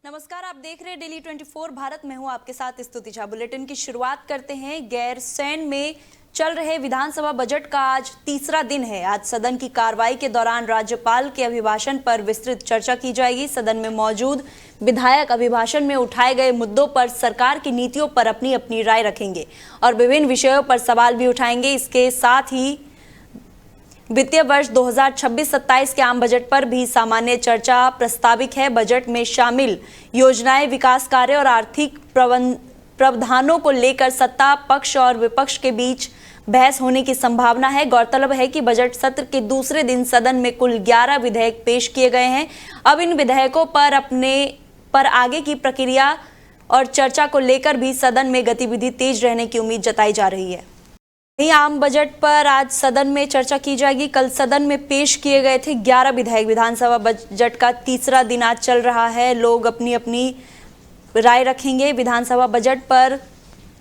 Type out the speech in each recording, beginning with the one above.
नमस्कार, आप देख रहे हैं डेली 24 भारत में हूं आपके साथ स्तुति झा। बुलेटिन की शुरुआत करते हैं। गैरसैंण में चल रहे विधानसभा बजट का आज तीसरा दिन है। आज सदन की कार्रवाई के दौरान राज्यपाल के अभिभाषण पर विस्तृत चर्चा की जाएगी। सदन में मौजूद विधायक अभिभाषण में उठाए गए मुद्दों पर सरकार की नीतियों पर अपनी अपनी राय रखेंगे और विभिन्न विषयों पर सवाल भी उठाएंगे। इसके साथ ही वित्तीय वर्ष 2026-27 के आम बजट पर भी सामान्य चर्चा प्रस्तावित है। बजट में शामिल योजनाएं, विकास कार्य और आर्थिक प्रावधानों को लेकर सत्ता पक्ष और विपक्ष के बीच बहस होने की संभावना है। गौरतलब है कि बजट सत्र के दूसरे दिन सदन में कुल 11 विधेयक पेश किए गए हैं। अब इन विधेयकों पर आगे की प्रक्रिया और चर्चा को लेकर भी सदन में गतिविधि तेज रहने की उम्मीद जताई जा रही है। वहीं आम बजट पर आज सदन में चर्चा की जाएगी। कल सदन में पेश किए गए थे 11 विधेयक। विधानसभा बजट का तीसरा दिन आज चल रहा है। लोग अपनी अपनी राय रखेंगे। विधानसभा बजट पर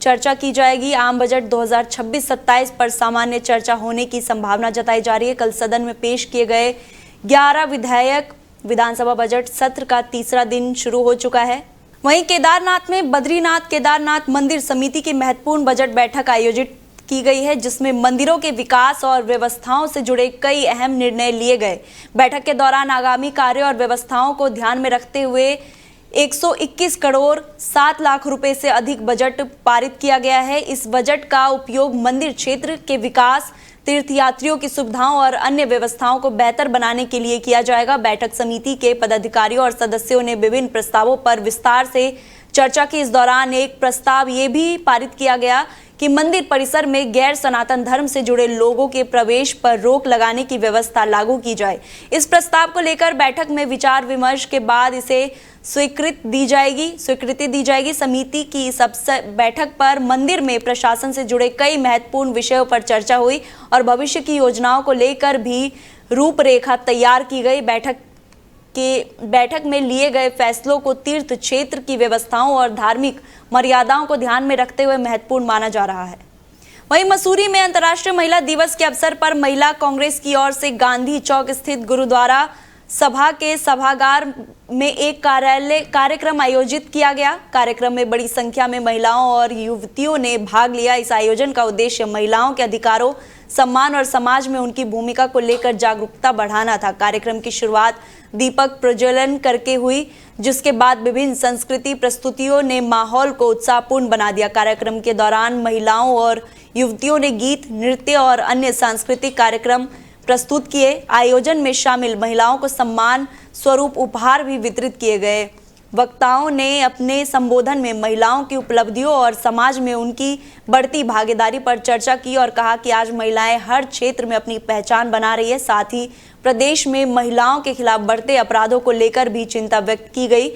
चर्चा की जाएगी। आम बजट 2026-27 पर सामान्य चर्चा होने की संभावना जताई जा रही है। कल सदन में पेश किए गए 11 विधेयक। विधानसभा बजट सत्र का तीसरा दिन शुरू हो चुका है। वहीं केदारनाथ में बद्रीनाथ केदारनाथ मंदिर समिति की महत्वपूर्ण बजट बैठक आयोजित की गई है, जिसमें मंदिरों के विकास और व्यवस्थाओं से जुड़े कई अहम निर्णय लिए गए। बैठक के दौरान आगामी कार्यों और व्यवस्थाओं को ध्यान में रखते हुए 121 करोड़ 7 लाख रुपए से अधिक बजट पारित किया गया है। इस बजट का उपयोग मंदिर क्षेत्र के विकास, तीर्थयात्रियों की सुविधाओं और अन्य व्यवस्थाओं को बेहतर बनाने के लिए किया जाएगा। बैठक समिति के पदाधिकारियों और सदस्यों ने विभिन्न प्रस्तावों पर विस्तार से चर्चा की। इस दौरान एक प्रस्ताव ये भी पारित किया गया कि मंदिर परिसर में गैर सनातन धर्म से जुड़े लोगों के प्रवेश पर रोक लगाने की व्यवस्था लागू की जाए। इस प्रस्ताव को लेकर बैठक में विचार विमर्श के बाद इसे स्वीकृति दी जाएगी। समिति की इस बैठक पर मंदिर में प्रशासन से जुड़े कई महत्वपूर्ण विषयों पर चर्चा हुई और भविष्य की योजनाओं को लेकर भी रूपरेखा तैयार की गई। बैठक में लिए गए फैसलों को तीर्थ क्षेत्र की व्यवस्थाओं और धार्मिक मर्यादाओं को ध्यान में रखते हुए महत्वपूर्ण माना जा रहा है। वहीं मसूरी में अंतर्राष्ट्रीय महिला दिवस के अवसर पर महिला कांग्रेस की ओर से गांधी चौक स्थित गुरुद्वारा सभा के सभागार में एक कार्यक्रम आयोजित किया गया। कार्यक्रम में बड़ी संख्या में महिलाओं और युवतियों ने भाग लिया। इस आयोजन का उद्देश्य महिलाओं के अधिकारों, सम्मान और समाज में उनकी भूमिका को लेकर जागरूकता बढ़ाना था। कार्यक्रम की शुरुआत दीपक प्रज्वलन करके हुई, जिसके बाद विभिन्न संस्कृति प्रस्तुतियों ने माहौल को उत्साहपूर्ण बना दिया। कार्यक्रम के दौरान महिलाओं और युवतियों ने गीत, नृत्य और अन्य सांस्कृतिक कार्यक्रम प्रस्तुत किए। आयोजन में शामिल महिलाओं को सम्मान स्वरूप उपहार भी वितरित किए गए। वक्ताओं ने अपने संबोधन में महिलाओं की उपलब्धियों और समाज में उनकी बढ़ती भागीदारी पर चर्चा की और कहा कि आज महिलाएं हर क्षेत्र में अपनी पहचान बना रही है। साथ ही प्रदेश में महिलाओं के खिलाफ बढ़ते अपराधों को लेकर भी चिंता व्यक्त की गई।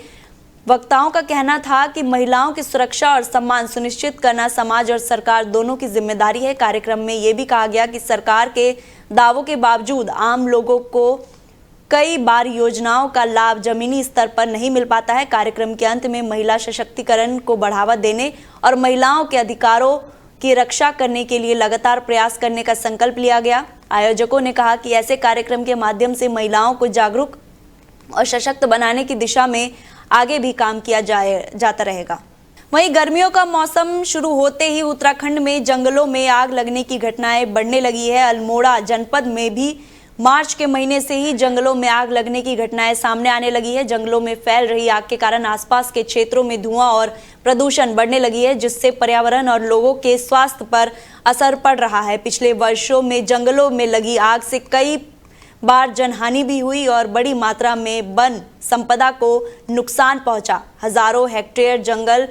वक्ताओं का कहना था कि महिलाओं की सुरक्षा और सम्मान सुनिश्चित करना समाज और सरकार दोनों की जिम्मेदारी है। कार्यक्रम में यह भी कहा गया कि सरकार के दावों के बावजूद आम लोगों को कई बार योजनाओं का लाभ जमीनी स्तर पर नहीं मिल पाता है। कार्यक्रम के अंत में महिला सशक्तिकरण को बढ़ावा देने और महिलाओं के अधिकारों की रक्षा करने के लिए लगातार प्रयास करने का संकल्प लिया गया। आयोजकों ने कहा कि ऐसे कार्यक्रम के माध्यम से महिलाओं को जागरूक और सशक्त बनाने की दिशा में आगे भी काम किया जाता रहेगा। वहीं गर्मियों का मौसम शुरू होते ही उत्तराखंड में जंगलों में आग लगने की घटनाएं बढ़ने लगी है। अल्मोड़ा जनपद में भी मार्च के महीने से ही जंगलों में आग लगने की घटनाएं सामने आने लगी है। जंगलों में फैल रही आग के कारण आसपास के क्षेत्रों में धुआं और प्रदूषण बढ़ने लगी है, जिससे पर्यावरण और लोगों के स्वास्थ्य पर असर पड़ रहा है। पिछले वर्षों में जंगलों में लगी आग से कई बार जनहानि भी हुई और बड़ी मात्रा में वन संपदा को नुकसान पहुंचा। हजारों हेक्टेयर जंगल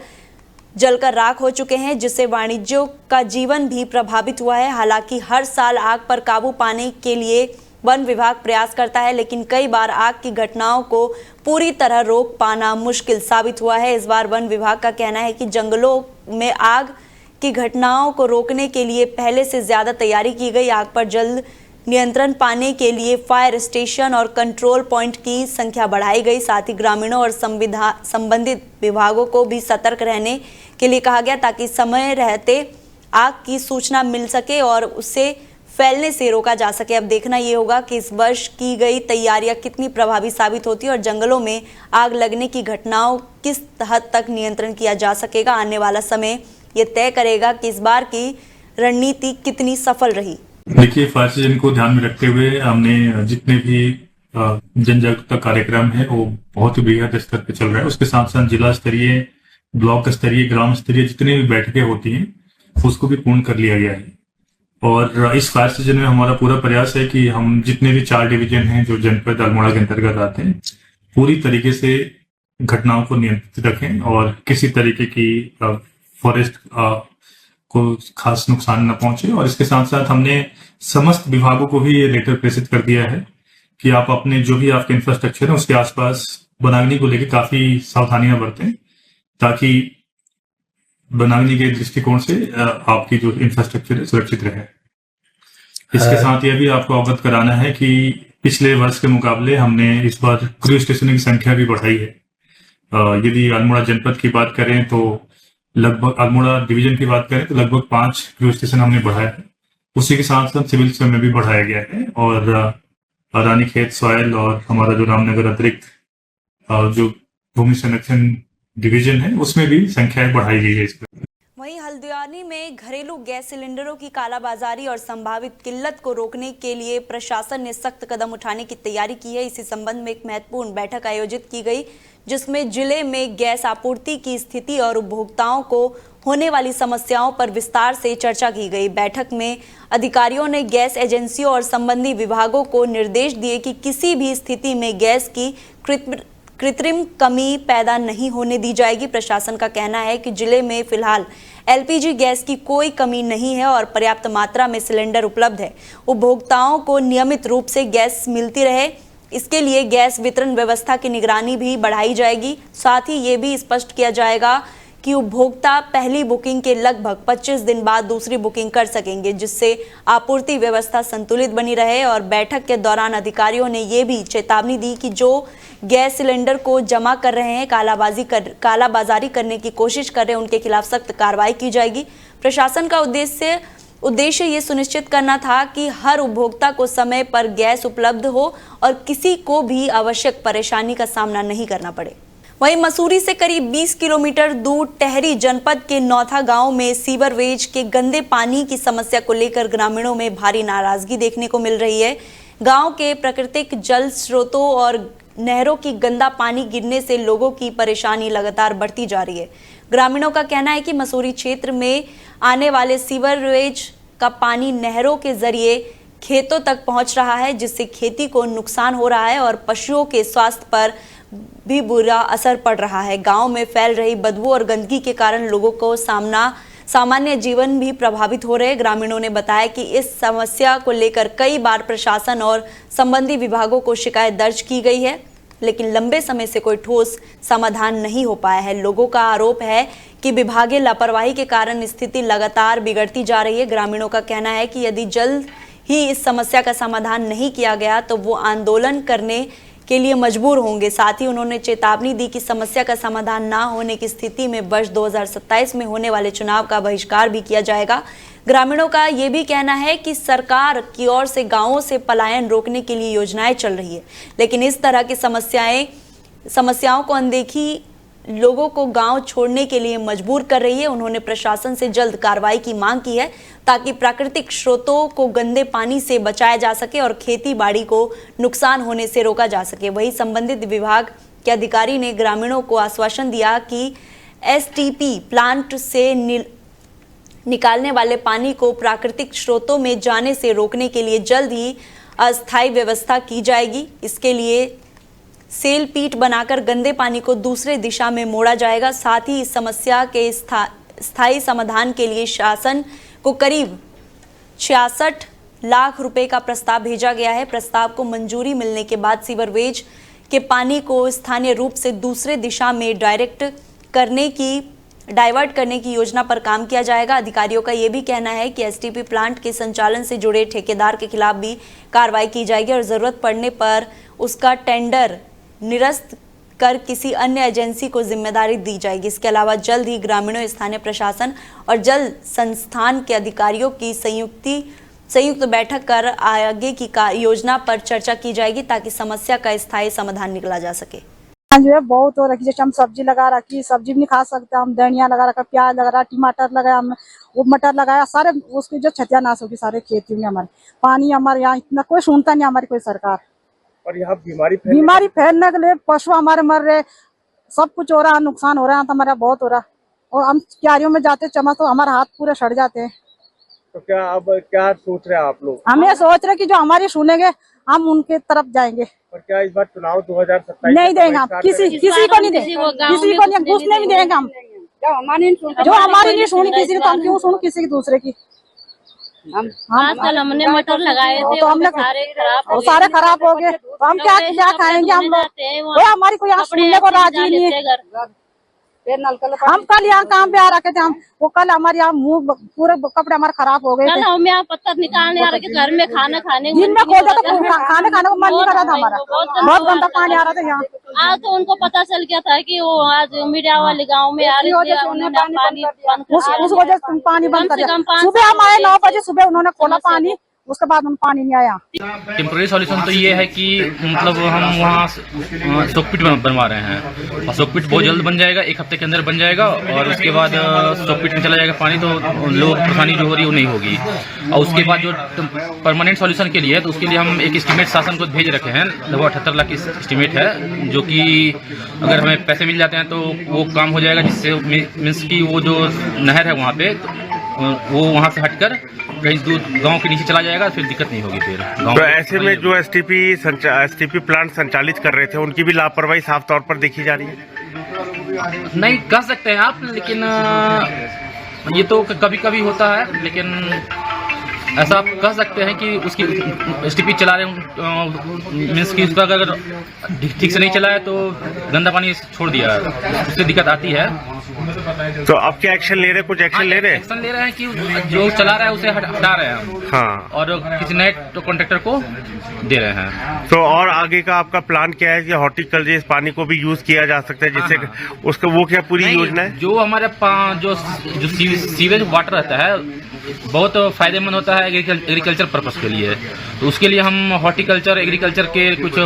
जलकर राख हो चुके हैं, जिससे वाणिज्यों का जीवन भी प्रभावित हुआ है। हालांकि हर साल आग पर काबू पाने के लिए वन विभाग प्रयास करता है, लेकिन कई बार आग की घटनाओं को पूरी तरह रोक पाना मुश्किल साबित हुआ है। इस बार वन विभाग का कहना है कि जंगलों में आग की घटनाओं को रोकने के लिए पहले से ज्यादा तैयारी की गई। आग पर जल्द नियंत्रण पाने के लिए फायर स्टेशन और कंट्रोल पॉइंट की संख्या बढ़ाई गई। साथ ही ग्रामीणों और संबंधित विभागों को भी सतर्क रहने के लिए कहा गया, ताकि समय रहते आग की सूचना मिल सके और उसे फैलने से रोका जा सके। अब देखना ये होगा कि इस वर्ष की गई तैयारियां कितनी प्रभावी साबित होती है और जंगलों में आग लगने की घटनाओं किस हद तक नियंत्रण किया जा सकेगा। आने वाला समय ये तय करेगा कि इस बार की रणनीति कितनी सफल रही। देखिए, फायर सीजन को ध्यान में रखते हुए हमने जितने भी जन जागरूकता कार्यक्रम है वो बहुत ही बृहद स्तर पे चल रहा है। उसके साथ साथ जिला स्तरीय, ब्लॉक स्तरीय, ग्राम स्तरीय जितनी भी बैठकें होती हैं उसको भी पूर्ण कर लिया गया है। और इस फायर सीजन में हमारा पूरा प्रयास है कि हम जितने भी 4 डिवीजन हैं जो जनपद अल्मोड़ा के अंतर्गत आते हैं, पूरी तरीके से घटनाओं को नियंत्रित रखें और किसी तरीके की फॉरेस्ट को खास नुकसान न पहुंचे। और इसके साथ साथ हमने समस्त विभागों को भी ये लेटर प्रेषित कर दिया है कि आप अपने जो भी आपके इंफ्रास्ट्रक्चर है उसके आसपास वनाग्नि को लेकर काफी सावधानियां बरतें, ताकि वनाग्नि के दृष्टिकोण से आपकी जो इंफ्रास्ट्रक्चर है सुरक्षित रहे। इसके साथ यह भी आपको अवगत कराना है कि पिछले वर्ष के मुकाबले हमने इस बार क्रू स्टेशनों की संख्या भी बढ़ाई है। यदि अल्मोड़ा जनपद की बात करें तो लगभग, अल्मोड़ा डिवीजन की बात करें तो लगभग 5 क्रू स्टेशन हमने बढ़ाया है। उसी के साथ साथ सिविल में भी बढ़ाया गया है और रानीखेत, सॉयल और हमारा जो रामनगर अतिरिक्त जो भूमि संरक्षण डिवीजन है उसमें भी संख्याएं बढ़ाई गई है। वहीं हल्द्वानी में घरेलू गैस सिलेंडरों की कालाबाजारी और संभावित किल्लत को रोकने के लिए प्रशासन ने सख्त कदम उठाने की तैयारी की है। इसी संबंध में एक महत्वपूर्ण बैठक आयोजित की गई, जिसमें जिले में गैस आपूर्ति की स्थिति और उपभोक्ताओं को होने वाली समस्याओं पर विस्तार से चर्चा की गई। बैठक में अधिकारियों ने गैस एजेंसियों और संबंधी विभागों को निर्देश दिए कि किसी भी स्थिति में गैस की कृत्रिम कमी पैदा नहीं होने दी जाएगी। प्रशासन का कहना है कि जिले में फिलहाल एलपीजी गैस की कोई कमी नहीं है और पर्याप्त मात्रा में सिलेंडर उपलब्ध है। उपभोक्ताओं को नियमित रूप से गैस मिलती रहे, इसके लिए गैस वितरण व्यवस्था की निगरानी भी बढ़ाई जाएगी। साथ ही ये भी स्पष्ट किया जाएगा कि उपभोक्ता पहली बुकिंग के लगभग 25 दिन बाद दूसरी बुकिंग कर सकेंगे, जिससे आपूर्ति व्यवस्था संतुलित बनी रहे। और बैठक के दौरान अधिकारियों ने ये भी चेतावनी दी कि जो गैस सिलेंडर को जमा कर रहे हैं, कालाबाजारी करने की कोशिश कर रहे हैं, उनके खिलाफ सख्त कार्रवाई की जाएगी। प्रशासन का उद्देश्य ये सुनिश्चित करना था कि हर उपभोक्ता को समय पर गैस उपलब्ध हो और किसी को भी आवश्यक परेशानी का सामना नहीं करना पड़े। वहीं मसूरी से करीब 20 किलोमीटर दूर टेहरी जनपद के नौथा गांव में सीवरवेज के गंदे पानी की समस्या को लेकर ग्रामीणों में भारी नाराजगी देखने को मिल रही है। गांव के प्राकृतिक जल स्रोतों और नहरों की गंदा पानी गिरने से लोगों की परेशानी लगातार बढ़ती जा रही है। ग्रामीणों का कहना है कि मसूरी क्षेत्र में आने वाले सीवरवेज का पानी नहरों के जरिए खेतों तक पहुंच रहा है, जिससे खेती को नुकसान हो रहा है और पशुओं के स्वास्थ्य पर भी बुरा असर पड़ रहा है। गांव में फैल रही बदबू और गंदगी के कारण लोगों को सामान्य जीवन भी प्रभावित हो रहे। ग्रामीणों ने बताया कि इस समस्या को लेकर कई बार प्रशासन और संबंधी विभागों को शिकायत दर्ज की गई है, लेकिन लंबे समय से कोई ठोस समाधान नहीं हो पाया है। लोगों का आरोप है कि विभागीय लापरवाही के कारण स्थिति लगातार बिगड़ती जा रही है। ग्रामीणों का कहना है कि यदि जल्द ही इस समस्या का समाधान नहीं किया गया तो वो आंदोलन करने के लिए मजबूर होंगे। साथ ही उन्होंने चेतावनी दी कि समस्या का समाधान ना होने की स्थिति में वर्ष 2027 में होने वाले चुनाव का बहिष्कार भी किया जाएगा। ग्रामीणों का ये भी कहना है कि सरकार की ओर से गांवों से पलायन रोकने के लिए योजनाएं चल रही है, लेकिन इस तरह की समस्याओं को अनदेखी लोगों को गांव छोड़ने के लिए मजबूर कर रही है। उन्होंने प्रशासन से जल्द कार्रवाई की मांग की है, ताकि प्राकृतिक स्रोतों को गंदे पानी से बचाया जा सके और खेती बाड़ी को नुकसान होने से रोका जा सके। वहीं संबंधित विभाग के अधिकारी ने ग्रामीणों को आश्वासन दिया कि एसटीपी प्लांट से निकालने वाले पानी को प्राकृतिक स्रोतों में जाने से रोकने के लिए जल्द ही अस्थायी व्यवस्था की जाएगी। इसके लिए सेल पीट बनाकर गंदे पानी को दूसरे दिशा में मोड़ा जाएगा। साथ ही इस समस्या के स्थायी समाधान के लिए शासन को करीब 66 लाख रुपए का प्रस्ताव भेजा गया है। प्रस्ताव को मंजूरी मिलने के बाद सीवरवेज के पानी को स्थानीय रूप से दूसरे दिशा में डाइवर्ट करने की योजना पर काम किया जाएगा। अधिकारियों का यह भी कहना है कि एसटीपी प्लांट के संचालन से जुड़े ठेकेदार के खिलाफ भी कार्रवाई की जाएगी और जरूरत पड़ने पर उसका टेंडर निरस्त कर किसी अन्य एजेंसी को जिम्मेदारी दी जाएगी। इसके अलावा जल्द ही ग्रामीणों, स्थानीय प्रशासन और जल संस्थान के अधिकारियों की संयुक्त बैठक कर आगे की योजना पर चर्चा की जाएगी ताकि समस्या का स्थायी समाधान निकला जा सके। जो है बहुत हो रखी, जैसे हम सब्जी लगा रखी, सब्जी भी नहीं खा सकते हम, धनिया लगा रखा, प्याज लगा रहा, टमाटर लगाया, हम वो मटर लगाया, सारे उसकी जो क्षतियानाश होगी सारे खेती में हमारे। पानी हमारे यहाँ इतना कोई सुनता नहीं, हमारी कोई सरकार। और यहाँ बीमारी फैलने के लिए पशु हमारे मर रहे, सब कुछ हो रहा, नुकसान हो रहा है, तो हमारा बहुत हो रहा। और हम क्यारियों में जाते चमक तो हमारे हाथ पूरे सड़ जाते हैं। तो क्या अब क्या सोच रहे हैं आप लोग? हम ये सोच रहे कि जो हमारी सुनेंगे हम उनके तरफ जाएंगे। और क्या इस बार चुनाव 2027 नहीं देंगे हम, किसी को नहीं देंगे, किसी को नहीं, घुसने नहीं देंगे हम। जो हमारी नहीं सुनी किसी की, तो हम क्यों सुन किसी की दूसरे की। आजकल हमने मटर लगाए थे, तो हमने सारे खराब हो गए, तो हम क्या खाएंगे हम लोग। वो हमारी कोई यहाँ सुनने को राजी नहीं है। हम कल यहाँ काम पे आ रखे थे, हम वो कल हमारे यहाँ मुंह पूरे कपड़े हमारे खराब हो गए थे। हम यहाँ पत्थर निकालने आ रहे थे, घर में खाना खाने दिन में खोजा तो खाने को मन नहीं कर रहा था हमारा, बहुत गंदा पानी आ रहा था यहाँ। आज तो उनको पता चल गया था कि वो आज मीडिया वाले गांव में आ रहे थे, उन्होंने पानी बंद कर दिया। उस वजह से पानी बंद कर दिया। सुबह हम आए 9 बजे, सुबह उन्होंने खोला पानी, उसके बाद में पानी नहीं आया। टेम्पोररी सॉल्यूशन तो ये है कि मतलब हम वहाँ सोकपिट बनवा रहे हैं, और सोकपिट बहुत जल्द बन जाएगा, 1 हफ्ते के अंदर बन जाएगा, और उसके बाद सोकपिट में चला जाएगा पानी, तो लोग परेशानी जो हो रही है वो नहीं होगी। और उसके बाद जो परमानेंट सॉल्यूशन के लिए, तो उसके लिए हम एक एस्टीमेट शासन को भेज रखे हैं, लगभग 78 लाख की एस्टीमेट है, जो कि अगर हमें पैसे मिल जाते हैं तो वो काम हो जाएगा, जिससे मीन्स की वो जो नहर है वहाँ पे, वो वहाँ से हटकर कहीं दूर गांव के नीचे चला जाएगा, फिर दिक्कत नहीं होगी फिर गाँव। तो ऐसे में जो एसटीपी प्लांट संचालित कर रहे थे उनकी भी लापरवाही साफ तौर पर देखी जा रही है। नहीं कह सकते हैं आप, लेकिन ये तो कभी कभी होता है, लेकिन ऐसा आप कह सकते हैं कि उसकी एसटीपी चला रहे हैं, मीन्स कि उसका अगर ठीक से नहीं चला है तो गंदा पानी छोड़ दिया है, उससे दिक्कत आती है। तो अब क्या एक्शन ले रहे हैं? कुछ एक्शन ले रहे हैं? एक्शन ले रहे हैं कि जो चला रहा है उसे हटा रहे हैं, हाँ, और किसी नए कॉन्ट्रैक्टर को दे रहे हैं। तो और आगे का आपका प्लान क्या है कि हॉर्टिकल्चर इस पानी को भी यूज किया जा सकता है, जिससे उसका वो क्या पूरी योजना है? जो हमारे जो सीवेज वाटर रहता है बहुत फायदेमंद होता है एग्रीकल्चर पर्पस के लिए, तो उसके लिए हम हॉर्टिकल्चर एग्रीकल्चर के कुछ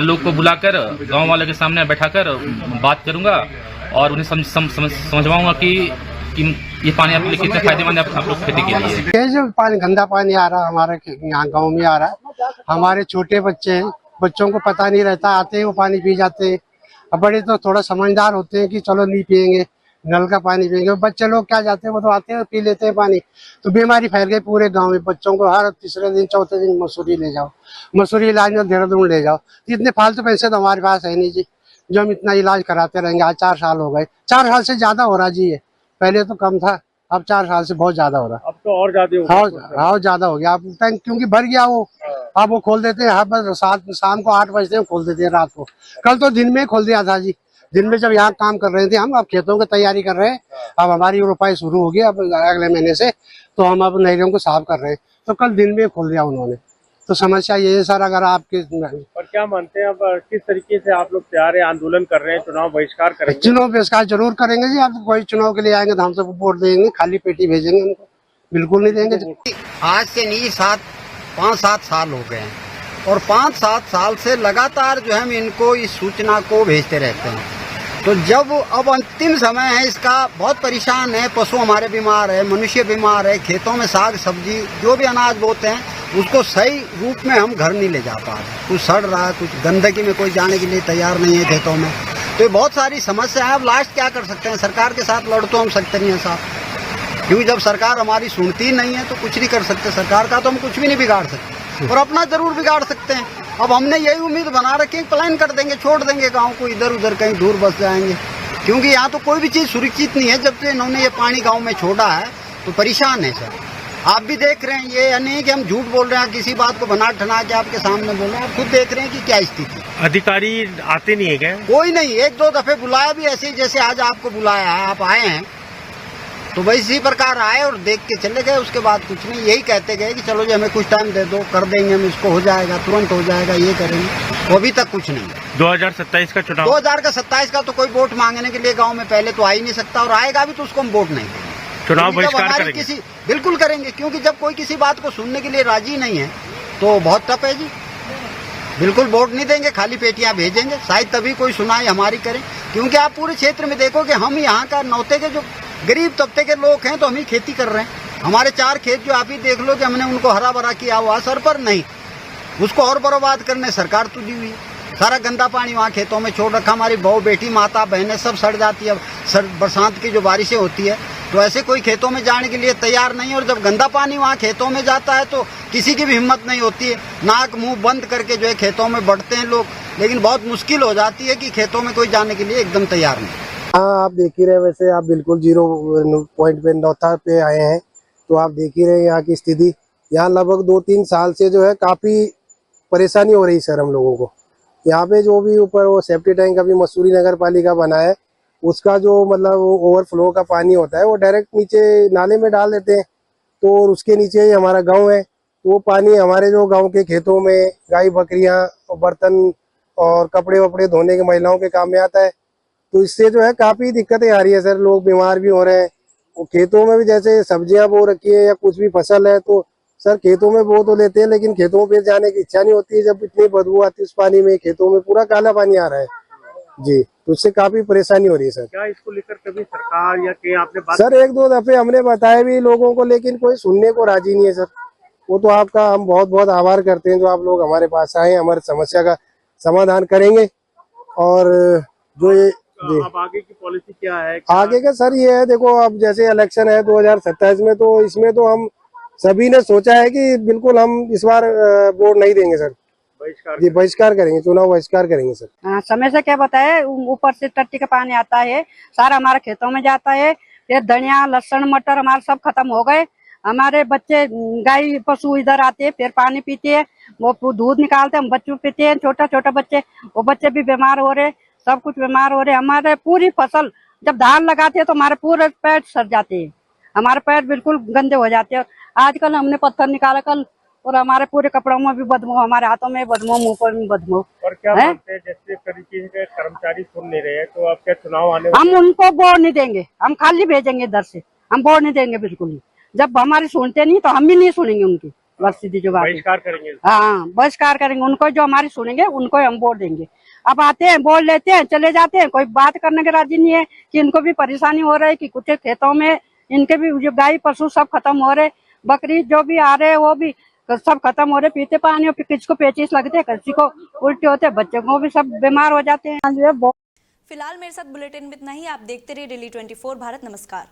लोग को बुलाकर गांव वालों के सामने बैठाकर बात करूंगा और उन्हें समझवाऊंगा कि ये पानी आपके लिए कितना फायदेमंद है आप लोग खेती के लिए। ये जो पानी गंदा पानी आ रहा है हमारे यहाँ गांव में आ रहा है, हमारे छोटे बच्चे हैं, बच्चों को पता नहीं रहता, आते हैं वो पानी पी जाते हैं। अब बड़े तो थोड़ा समझदार होते हैं कि चलो नहीं पियेंगे, नल का पानी पियेंगे। बच्चे लोग क्या जाते हैं, वो तो आते हैं पी लेते हैं पानी, तो बीमारी फैल गई पूरे गांव में। बच्चों को हर तीसरे दिन चौथे दिन मसूरी ले जाओ, मसूरी इलाज में देहरादून ले जाओ। इतने फालतू पैसे तो हमारे पास है नहीं जी, जो हम इतना इलाज कराते रहेंगे। आज 4 साल हो गए, 4 साल से ज्यादा हो रहा जी, ये पहले तो कम था, अब 4 साल से बहुत ज्यादा हो रहा। अब तो और ज्यादा हाँ ज्यादा हो गया, अब टैंक क्योंकि भर गया वो, अब वो खोल देते हैं। बस शाम को 8 बजते हैं खोल देते हैं, रात को। कल तो दिन में खोल दिया था जी, दिन में जब यहाँ काम कर रहे थे हम, अब खेतों की तैयारी कर रहे हैं। अब हमारी रोपाई शुरू होगी अब अगले महीने से, तो हम अब नहरों को साफ कर रहे हैं, तो कल दिन में खोल दिया उन्होंने। तो समस्या ये है सर, अगर आपके और क्या मानते हैं अब किस तरीके से आप लोग तैयार है, आंदोलन कर रहे हैं, चुनाव बहिष्कार करेंगे? चुनाव बहिष्कार जरूर करेंगे जी। आप कोई चुनाव के लिए आएंगे तो हम सबको वोट देंगे, खाली पेटी भेजेंगे हमको, बिल्कुल नहीं देंगे। आज से नहीं 5-7 साल हो गए हैं, और 5-7 साल से लगातार जो हम इनको इस सूचना को भेजते रहते हैं। तो जब अब अंतिम समय है इसका, बहुत परेशान है, पशु हमारे बीमार है, मनुष्य बीमार है, खेतों में साग सब्जी जो भी अनाज बोते हैं उसको सही रूप में हम घर नहीं ले जा पा रहे। कुछ सड़ रहा है, कुछ गंदगी में कोई जाने के लिए तैयार नहीं है खेतों में। तो ये बहुत सारी समस्या है। अब लास्ट क्या कर सकते हैं, सरकार के साथ लड़ तो हम सकते नहीं हैं साहब, क्योंकि जब सरकार हमारी सुनती नहीं है तो कुछ नहीं कर सकते। सरकार का तो हम कुछ भी नहीं बिगाड़ सकते, और अपना जरूर बिगाड़ सकते हैं। अब हमने यही उम्मीद बना रखी है, प्लान कर देंगे, छोड़ देंगे गांव को, इधर उधर कहीं दूर बस जाएंगे, क्योंकि यहाँ तो कोई भी चीज़ सुरक्षित नहीं है। जब से इन्होंने ये पानी गांव में छोड़ा है तो परेशान है सर। आप भी देख रहे हैं, ये नहीं कि हम झूठ बोल रहे हैं, किसी बात को बना ठना के आपके सामने बोल रहे हैं, आप खुद देख रहे हैं कि क्या स्थिति। अधिकारी आते नहीं है क्या? कोई नहीं, 1-2 दफे बुलाया भी ऐसे ही जैसे आज आपको बुलाया है, आप आए हैं तो वही इसी प्रकार आए और देख के चले गए। उसके बाद कुछ नहीं, यही कहते गए कि चलो जी हमें कुछ टाइम दे दो, कर देंगे हम, इसको हो जाएगा, तुरंत हो जाएगा, ये करेंगे। वो अभी तक कुछ नहीं। 2027 का चुनाव, 2027 का तो कोई वोट मांगने के लिए गांव में पहले तो आ ही नहीं सकता, और आएगा भी तो उसको हम वोट नहीं देंगे। चुनाव क्योंकि जब बहिष्कार हमारी करेंगे? बिल्कुल करेंगे, क्योंकि जब कोई किसी बात को सुनने के लिए राजी नहीं है तो बहुत टफ है जी। बिल्कुल वोट नहीं देंगे, खाली पेटियां भेजेंगे, शायद तभी कोई सुनाई हमारी करें। क्योंकि आप पूरे क्षेत्र में देखो कि हम यहाँ का नौते के जो गरीब तबके के लोग हैं तो हम ही खेती कर रहे हैं। हमारे 4 खेत जो आप ही देख लो कि हमने उनको हरा भरा किया हुआ सर पर नहीं, उसको और बर्बाद करने सरकार तुली हुई है। सारा गंदा पानी वहाँ खेतों में छोड़ रखा, हमारी बहू बेटी माता बहनें सब सड़ जाती है। बरसात की जो बारिशें होती है तो ऐसे कोई खेतों में जाने के लिए तैयार नहीं है। और जब गंदा पानी वहाँ खेतों में जाता है तो किसी की भी हिम्मत नहीं होती है, नाक मुंह बंद करके जो है खेतों में बढ़ते हैं लोग, लेकिन बहुत मुश्किल हो जाती है कि खेतों में कोई जाने के लिए एकदम तैयार नहीं। हाँ, आप देख ही रहे, वैसे आप बिल्कुल 0 पॉइंट पे नौता पे आए हैं तो आप देख ही रहे यहाँ की स्थिति। यहाँ लगभग 2-3 साल से जो है काफ़ी परेशानी हो रही सर हम लोगों को। यहाँ पे जो भी ऊपर वो सेफ्टी टैंक अभी मसूरी नगर पालिका बना है, उसका जो मतलब ओवरफ्लो का पानी होता है वो डायरेक्ट नीचे नाले में डाल देते हैं, तो उसके नीचे ही हमारा गांव है। तो वो पानी हमारे जो गांव के खेतों में गाय बकरियां बर्तन और कपड़े वपड़े धोने के महिलाओं के काम में आता है। तो इससे जो है काफ़ी दिक्कतें आ रही है सर, लोग बीमार भी हो रहे हैं। और खेतों में भी जैसे सब्जियां बो रखी है या कुछ भी फसल है तो सर खेतों में बो तो लेते हैं, लेकिन खेतों में जाने की इच्छा नहीं होती है। जब इतनी बदबू आती है उस पानी में, खेतों में पूरा काला पानी आ रहा है जी, तो उससे काफी परेशानी हो रही है सर। क्या इसको लेकर कभी सरकार या कहीं आपने बात? सर 1-2 दफे हमने बताया भी लोगों को, लेकिन कोई सुनने को राजी नहीं है सर। वो तो आपका हम बहुत बहुत आभार करते हैं जो आप लोग हमारे पास आए, हमारी समस्या का समाधान करेंगे। और जो ये अब आगे की पॉलिसी क्या है? आगे का सर ये है, देखो अब जैसे इलेक्शन है 2027 में, तो इसमें तो हम सभी ने सोचा है कि बिल्कुल हम इस बार वोट नहीं देंगे सर, जी बहिष्कार करेंगे, चुनाव बहिष्कार करेंगे सर। हाँ, समय से क्या बताए, ऊपर से टट्टी का पानी आता है, सारा हमारे खेतों में जाता है। फिर धनिया लहसुन मटर हमारे सब खत्म हो गए। हमारे बच्चे गाय पशु इधर आते हैं, फिर पानी पीते हैं, वो दूध निकालते हैं, हम बच्चों पीते हैं, छोटा छोटा बच्चे, वो बच्चे भी बीमार हो रहे, सब कुछ बीमार हो रहे। हमारे पूरी फसल जब धान लगाते हैं तो हमारे पूरे पैर सड़ जाते हैं, हमारे पैर बिल्कुल गंदे हो जाते हैं। आजकल हमने पत्थर निकाला कल, और हमारे पूरे कपड़ों में भी बदबू, हमारे हाथों में बदबू, मुंह पर भी बदबू। और क्या मानते हैं, जैसे तरीके से कर्मचारी सुन नहीं रहे हैं तो आप क्या चुनाव आने? हम उनको वोट नहीं देंगे, हम खाली भेजेंगे इधर से, हम वोट नहीं देंगे बिल्कुल नहीं। जब हमारी सुनते नहीं तो हम भी नहीं सुनेंगे उनकी, बस सीधी जो बात है। बहिष्कार करेंगे? हाँ, बहिष्कार करेंगे। उनको जो हमारी सुनेंगे उनको हम वोट देंगे। अब आते हैं, बोल लेते हैं, चले जाते हैं, कोई बात करने के राजी नहीं है कि इनको भी परेशानी हो रही है, कि कुछ खेतों में इनके भी जो गाय पशु सब खत्म हो रहे, बकरी जो भी आ रहे वो भी सब खत्म हो रहे, पीते पानी, और किसी को पेचिश लगते, किसी को उल्टे होते, बच्चों को भी सब बीमार हो जाते हैं। फिलहाल मेरे साथ बुलेटिन में इतना ही। आप देखते रहिए डेली 24 भारत। नमस्कार।